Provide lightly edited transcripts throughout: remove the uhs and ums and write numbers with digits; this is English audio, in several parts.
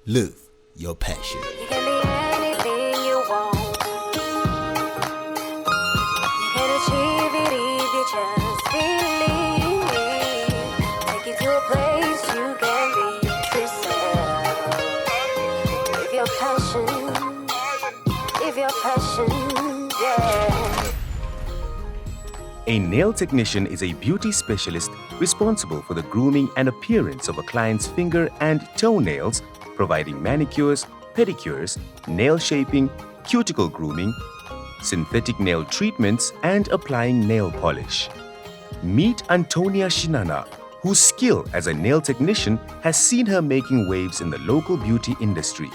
Live your passion. You can be anything you want. You can achieve it if you just believe. Take you to a place you can be yourself. Live your passion. Live your passion, yeah. A nail technician is a beauty specialist responsible for the grooming and appearance of a client's finger and toenails, providing manicures, pedicures, nail shaping, cuticle grooming, synthetic nail treatments, and applying nail polish. Meet Antonia Shinana, whose skill as a nail technician has seen her making waves in the local beauty industry.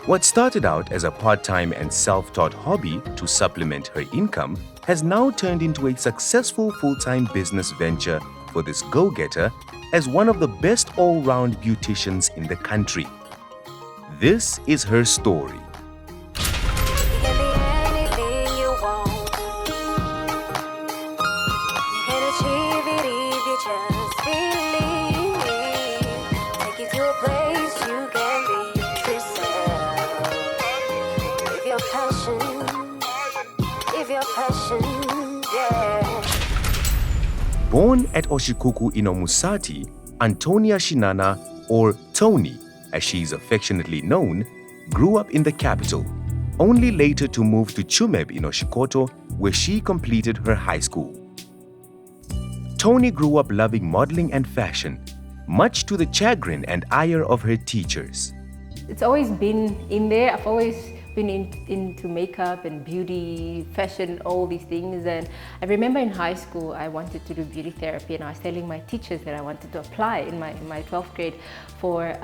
What started out as a part-time and self-taught hobby to supplement her income has now turned into a successful full-time business venture for this go-getter as one of the best all-round beauticians in the country. This is her story. You can be anything you want. You can achieve it if you just believe. Take you to a place you can be yourself. Live your passion. Live your passion, yeah. Born at Oshikuku in Omusati, Antonia Shinana, or Tony, as she is affectionately known, grew up in the capital, only later to move to Chumeb in Oshikoto, where she completed her high school. Tony grew up loving modeling and fashion, much to the chagrin and ire of her teachers. It's always been in there. I've always been into makeup and beauty, fashion, all these things. And I remember in high school, I wanted to do beauty therapy, and I was telling my teachers that I wanted to apply in my 12th grade for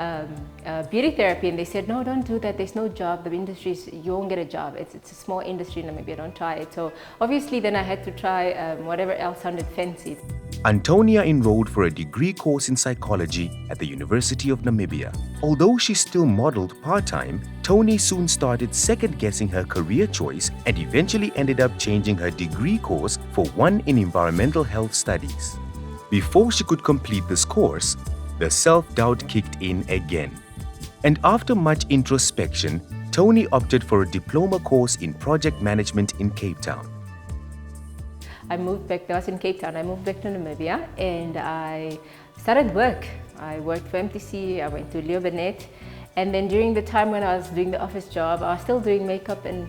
beauty therapy. And they said, no, don't do that. There's no job. The industry is, you won't get a job. It's a small industry, and maybe I don't try it. So obviously then I had to try whatever else sounded fancy. Antonia enrolled for a degree course in psychology at the University of Namibia. Although she still modeled part-time, Tony soon started second-guessing her career choice and eventually ended up changing her degree course for one in environmental health studies. Before she could complete this course, the self-doubt kicked in again. And after much introspection, Tony opted for a diploma course in project management in Cape Town. I moved back, I was in Cape Town, I moved back to Namibia and I started work. I worked for MTC, I went to Leo Burnett, and then during the time when I was doing the office job, I was still doing makeup and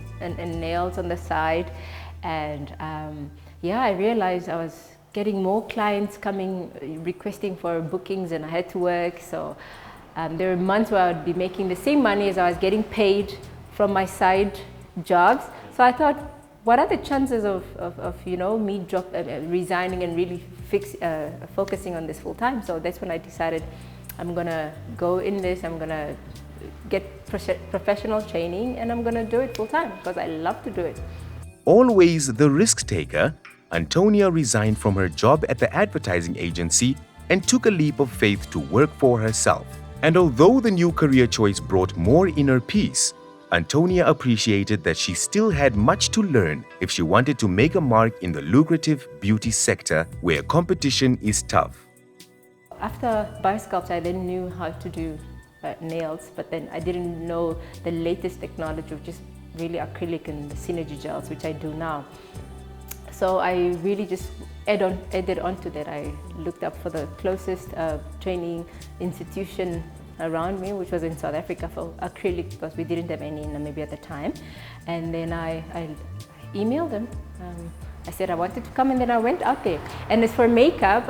nails on the side. And yeah, I realized I was getting more clients coming, requesting for bookings, and I had to work. So there were months where I would be making the same money as I was getting paid from my side jobs. So I thought, what are the chances of me resigning and really focusing on this full time? So that's when I decided I'm gonna go in this, I'm gonna get professional training, and I'm gonna do it full time because I love to do it. Always the risk taker, Antonia resigned from her job at the advertising agency and took a leap of faith to work for herself. And although the new career choice brought more inner peace, Antonia appreciated that she still had much to learn if she wanted to make a mark in the lucrative beauty sector where competition is tough. After biosculpture, I then knew how to do nails, but then I didn't know the latest technology, which is really acrylic and the synergy gels, which I do now. So I really just added on to that. I looked up for the closest training institution around me, which was in South Africa for acrylic, because we didn't have any in Namibia at the time. And then I emailed them. I said I wanted to come, and then I went out there. And as for makeup,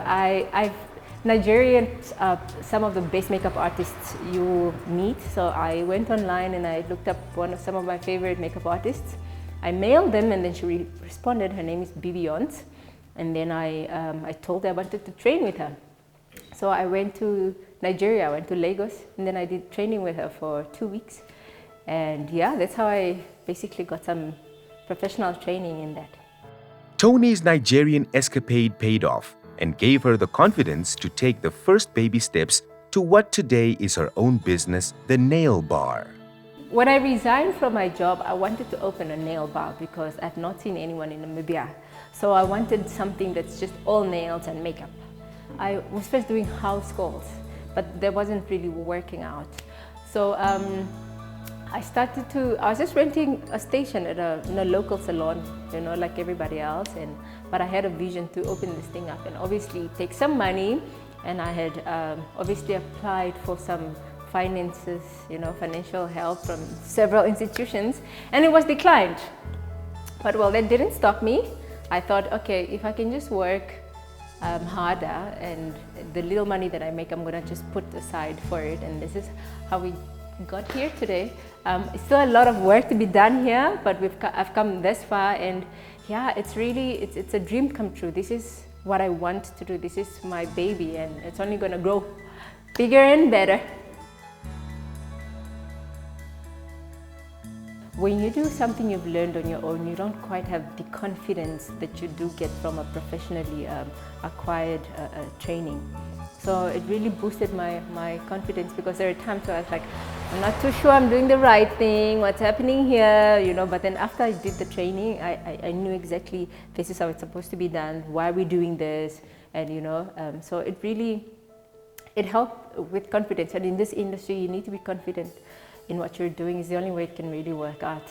Nigerians are some of the best makeup artists you meet. So I went online and I looked up some of my favorite makeup artists. I mailed them, and then she responded. Her name is Bibion's. And then I told her I wanted to train with her. So I went to Nigeria, I went to Lagos, and then I did training with her for 2 weeks. And yeah, that's how I basically got some professional training in that. Tony's Nigerian escapade paid off and gave her the confidence to take the first baby steps to what today is her own business, the Nail Bar. When I resigned from my job, I wanted to open a nail bar because I've not seen anyone in Namibia. So I wanted something that's just all nails and makeup. I was first doing house calls, but that wasn't really working out. So I was just renting a station at in a local salon, you know, like everybody else. But I had a vision to open this thing up, and obviously it takes some money. And I had obviously applied for some finances, you know, financial help from several institutions, and it was declined. But well, that didn't stop me. I thought, okay, if I can just work harder, and the little money that I make, I'm gonna just put aside for it. And this is how we got here today. It's still a lot of work to be done here, but I've come this far, and yeah, it's a dream come true. This is what I want to do. This is my baby, and it's only gonna grow bigger and better. When you do something you've learned on your own, you don't quite have the confidence that you do get from a professionally acquired training. So it really boosted my confidence, because there are times where I was like, I'm not too sure I'm doing the right thing, what's happening here, you know. But then after I did the training, I knew exactly this is how it's supposed to be done, why are we doing this, and you know, so it helped with confidence. And in this industry, you need to be confident in what you're doing. Is the only way it can really work out.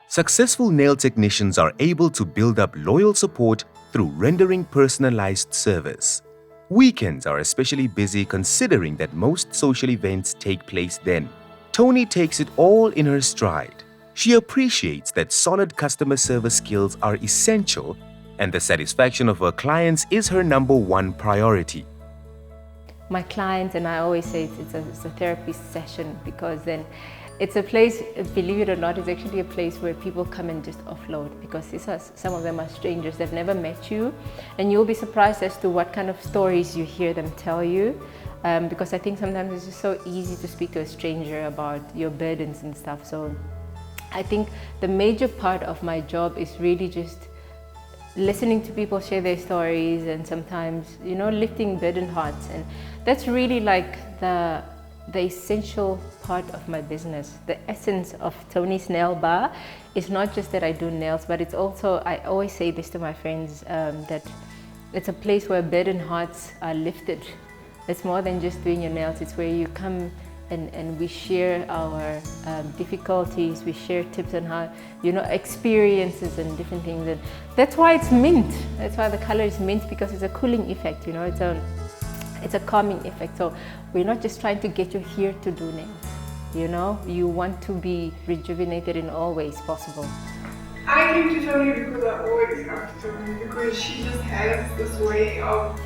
Successful nail technicians are able to build up loyal support through rendering personalized service. Weekends are especially busy, considering that most social events take place then. Tony takes it all in her stride. She appreciates that solid customer service skills are essential, and the satisfaction of her clients is her #1 priority. My clients, and I always say it's a therapy session, because then it's a place, believe it or not, it's actually a place where people come and just offload, because some of them are strangers, they've never met you, and you'll be surprised as to what kind of stories you hear them tell you, because I think sometimes it's just so easy to speak to a stranger about your burdens and stuff. So I think the major part of my job is really just listening to people share their stories, and sometimes, you know, lifting burdened hearts. And that's really like the essential part of my business. The essence of Tony's Nail Bar is not just that I do nails, but it's also, I always say this to my friends, that it's a place where burdened hearts are lifted. It's more than just doing your nails. It's where you come and we share our difficulties, we share tips on how, you know, experiences and different things. And that's why it's mint. That's why the color is mint, because it's a cooling effect, you know, it's a calming effect. So we're not just trying to get you here to do nails, you know, you want to be rejuvenated in all ways possible. I came to Tony because I always come to Tony, because she just has this way of,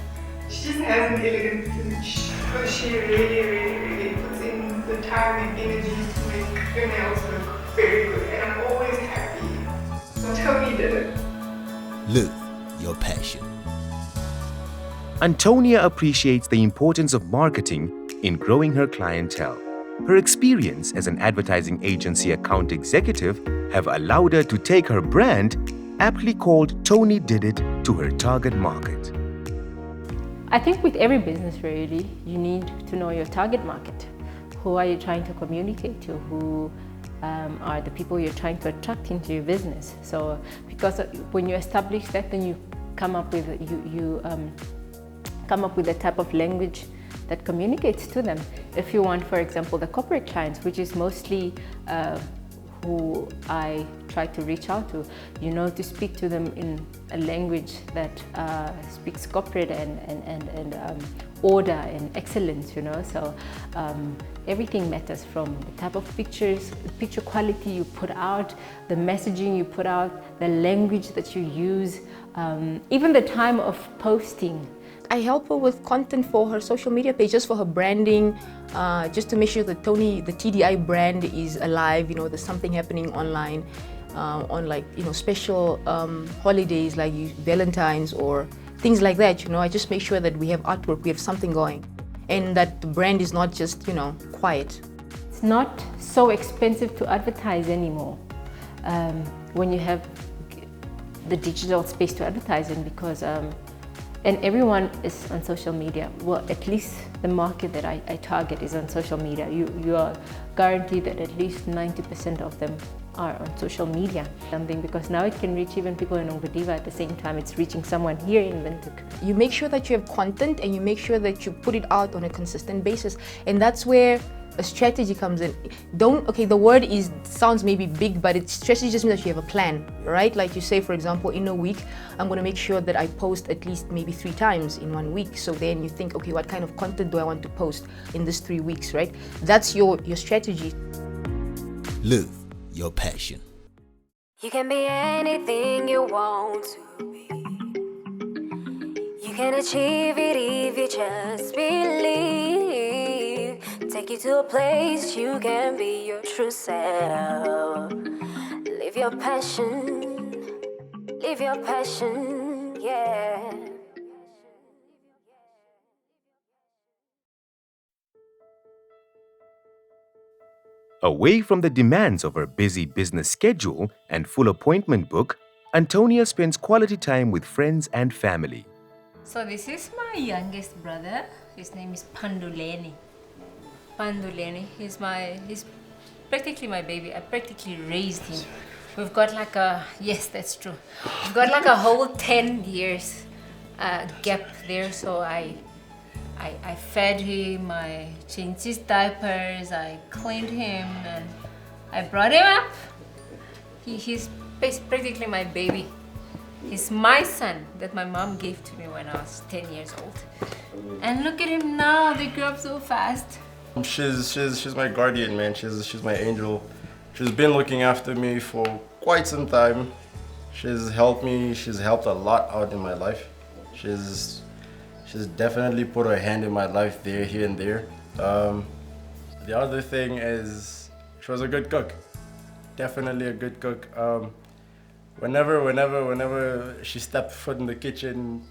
she just has an elegant finish, because she really puts in the time and energy to make her nails look very good, and I'm always happy. So Tony did it. Live your passion. Antonia appreciates the importance of marketing in growing her clientele. Her experience as an advertising agency account executive have allowed her to take her brand, aptly called Tony Did It, to her target market. I think with every business really, you need to know your target market. Who are you trying to communicate to? Who are the people you're trying to attract into your business? So, because when you establish that, then you come up with come up with a type of language that communicates to them. If you want, for example, the corporate clients, which is mostly who I try to reach out to, you know, to speak to them in a language that speaks corporate and order and excellence, you know. So everything matters, from the type of pictures, picture quality you put out, the messaging you put out, the language that you use, even the time of posting. I help her with content for her social media pages, for her branding, just to make sure that Tony, the TDI brand, is alive. You know, there's something happening online, on, like, you know, special holidays like Valentine's or things like that. You know, I just make sure that we have artwork, we have something going, and that the brand is not just, you know, quiet. It's not so expensive to advertise anymore when you have the digital space to advertise in, because and everyone is on social media. Well, at least the market that I target is on social media. You are guaranteed that at least 90% of them are on social media. Something, because now it can reach even people in Ongwediva at the same time it's reaching someone here in Windhoek. You make sure that you have content, and you make sure that you put it out on a consistent basis, and that's where a strategy comes in. The word sounds maybe big, but strategy just means that you have a plan, right? Like you say, for example, in a week, I'm going to make sure that I post at least maybe 3 times in 1 week. So then you think, okay, what kind of content do I want to post in this 3 weeks, right? That's your strategy. Live your passion. You can be anything you want to be. You can achieve it if you just believe. Take you to a place you can be your true self. Live your passion. Live your passion, yeah. Away from the demands of her busy business schedule and full appointment book, Antonia spends quality time with friends and family. So this is my youngest brother. His name is Panduleni. He's practically my baby. I practically raised him. We've got like yes, that's true. We've got like a whole 10 years gap there. So I fed him, I changed his diapers, I cleaned him, and I brought him up. He's practically my baby. He's my son that my mom gave to me when I was 10 years old. And look at him now, they grew up so fast. She's my guardian, man. She's my angel. She's been looking after me for quite some time. She's helped me. She's helped a lot out in my life. She's definitely put her hand in my life there, here and there. The other thing is she was a good cook. Definitely a good cook. Whenever she stepped foot in the kitchen,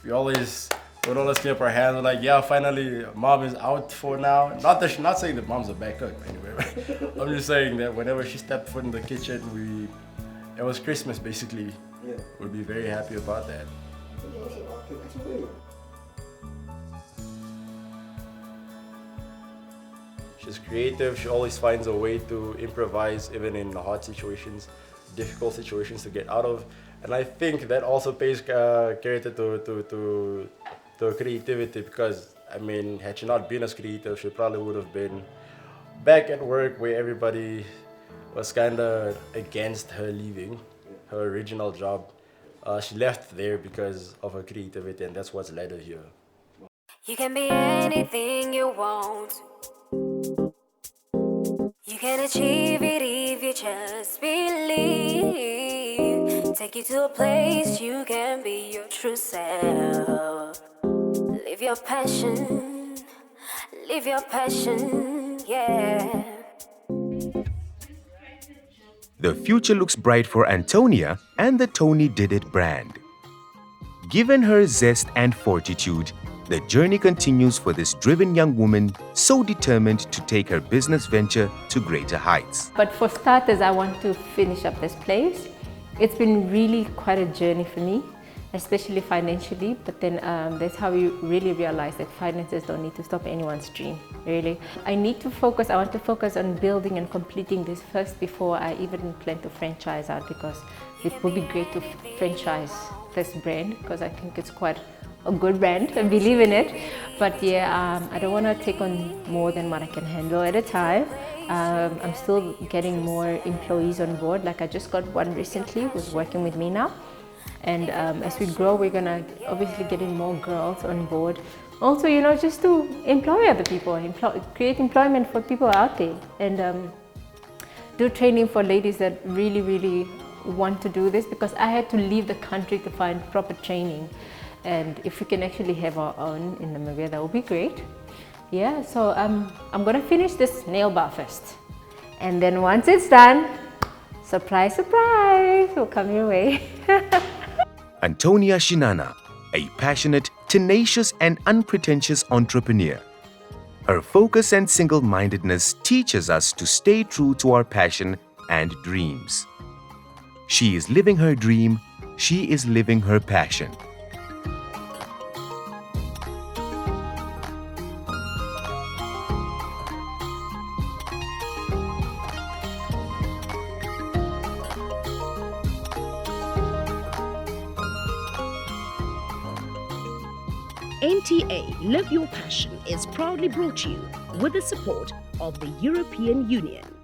we'd always keep our hands like, yeah, finally mom is out for now. Not saying that mom's a bad cook anyway. I'm just saying that whenever she stepped foot in the kitchen, it was Christmas basically. Yeah. We'd be very happy about that. She's creative. She always finds a way to improvise even in hard situations, difficult situations to get out of. And I think that also pays credit to creativity, because I mean, had she not been as creative, she probably would have been back at work where everybody was kind of against her leaving her original job. She left there because of her creativity, and that's what's led her here. You can be anything you want. You can achieve it if you just believe. Take you to a place you can be your true self. Live your passion, yeah. The future looks bright for Antonia and the Tony Did It brand. Given her zest and fortitude, the journey continues for this driven young woman so determined to take her business venture to greater heights. But for starters, I want to finish up this place. It's been really quite a journey for me, especially financially, but then that's how you really realize that finances don't need to stop anyone's dream, really. I want to focus on building and completing this first before I even plan to franchise out, because it would be great to franchise this brand, because I think it's quite a good brand. I believe in it. But yeah, I don't want to take on more than what I can handle at a time. I'm still getting more employees on board. Like I just got one recently who's working with me now. And as we grow, we're going to obviously getting more girls on board. Also, you know, just to employ other people, create employment for people out there, and do training for ladies that really, really want to do this, because I had to leave the country to find proper training. And if we can actually have our own in Namibia, that would be great. Yeah, so I'm going to finish this nail bar first. And then once it's done, surprise, surprise, will come your way. Antonia Shinana, a passionate, tenacious and unpretentious entrepreneur. Her focus and single-mindedness teaches us to stay true to our passion and dreams. She is living her dream, she is living her passion. NTA Live Your Passion is proudly brought to you with the support of the European Union.